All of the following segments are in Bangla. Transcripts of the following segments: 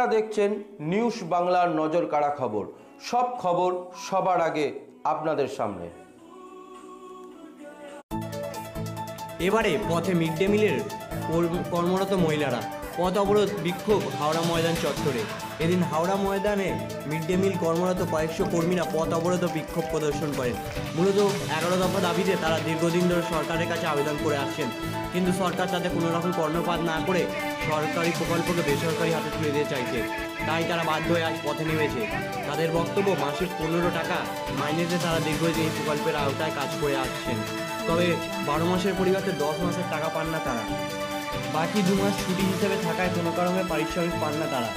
আপনারা দেখছেন নিউজ বাংলার নজর কাড়া খবর। সব খবর সবার আগে আপনাদের সামনে। এবারে পথে মিড ডে মিলের কর্মরত মহিলারা পথ অবরোধ বিক্ষোভ হাওড়া ময়দান চত্বরে। এদিন হাওড়া ময়দানে মিড ডে মিল কর্মরত কয়েকশো কর্মীরা পথ অবরোধ বিক্ষোভ প্রদর্শন করেন। মূলত 11 দফা দাবিতে তারা দীর্ঘদিন ধরে সরকারের কাছে আবেদন করে আসছেন, কিন্তু সরকার তাতে কোনো রকম কর্ণপাত না করে সরকারি প্রকল্পকে বেসরকারি হাতে তুলে দিতে চাইছে। তাই তারা বাধ্য হয়ে আজ পথে নেমেছে। তাদের বক্তব্য, মাসিক 15 টাকা মাইনেতে তারা দীর্ঘদিন এই প্রকল্পের আওতায় কাজ করে আসছেন, তবে 12 মাসের পরিবর্তে 10 মাসের টাকা পান না তারা। বাকি 2 মাস ছুটি হিসেবে থাকায় কোনো কারণে পারিশ্রমিক পান না তারা।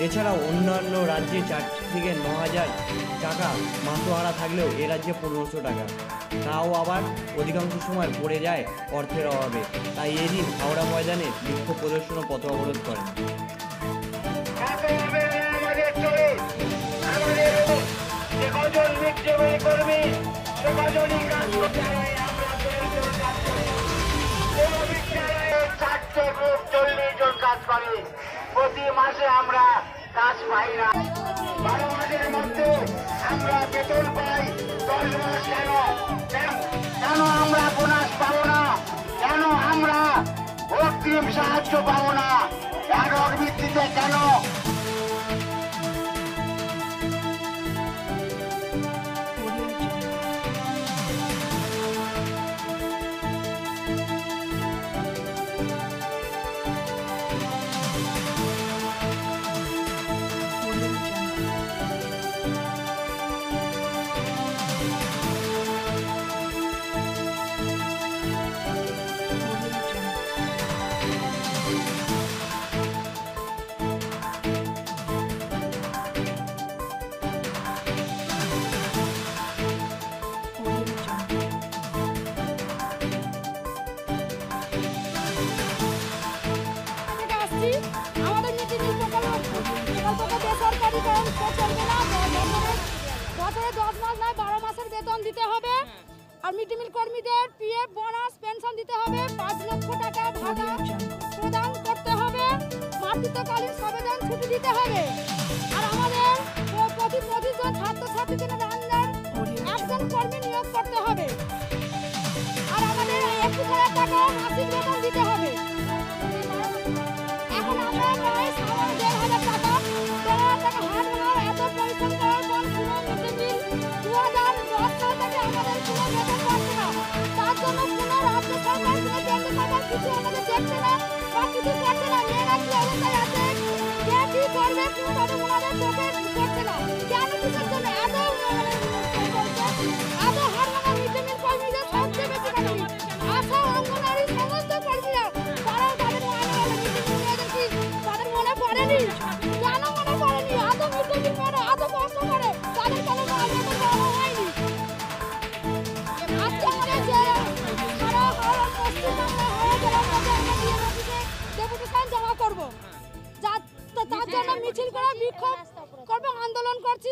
এছাড়াও অন্যান্য রাজ্যে 4 থেকে 9,000 টাকা মাসোহারা থাকলেও এ রাজ্যে 1500 টাকা, তাও আবার অধিকাংশ সময় পড়ে যায় অর্থের অভাবে। তাই এদিন হাওড়া ময়দানে বিক্ষোভ প্রদর্শন ও পথ অবরোধ করেন। প্রতি মাসে আমরা কাজ পাই না। 12 মাসের মধ্যে আমরা বেতন পাই 10 মাস। কেন আমরা বোনাস পাবো না? কেন আমরা অগ্রিম সাহায্য পাবো না? এর ভিত্তিতে কেন? বছরে 10 মাস নয় 12 মাসের বেতন দিতে হবে। আর মিড ডে মিল কর্মীদের পিএফ বোনাস পেনশন দিতে হবে। 5 লক্ষ টাকা ভাতা প্রদান করতে হবে। মাতৃত্বকালীন সবেতন ছুটি দিতে হবে। আর আমাদের প্রতি 25 জন ছাত্রছাত্রীদের রান্নার একজন কর্মী নিয়োগ করতে হবে। আর আমাদের 21,000 টাকা মাসিক বেতন দিতে হবে। এখন আমরা প্রায় 1,500 টাকা হাত ভাঙার এত পরিশ্রম করার পর পুরো মিড ডে মিল 2010 সাল থেকে আমাদের কোনো বেতন পাচ্ছে না। তার জন্য কোনো রাজ্য সরকার, কোনো কেন্দ্র সরকার কিছু আমাদের দেখছে না বা কিছু করছে না। মেয়েরা কি অবস্থায় আছে, কে কি করবে, কোনোভাবে ওনাদের চোখে পড়ছে না। কেন কিসের জন্য এত হাত ভাঙা মিড ডে মিল কর্মীদের সবচেয়ে বেশি কারণ আশা অঙ্গনারী সমস্ত কর্মীরা তারাও তাদের তাদের মনে পড়েনি। কেন মনে পড়েনি? এত মিড ডে মিল করে এত কষ্ট করে তাদের কোনো বেতন দেওয়া হয়নি। আজকে আমাদের যে সারা হাওড়া পশ্চিমবাংলা হাওড়া জেলার মধ্যে আমরা ডিএম অফিসে ডেপুটেশন জমা করবো। তার জন্য মিছিল করে বিক্ষোভ করবো, আন্দোলন করছি।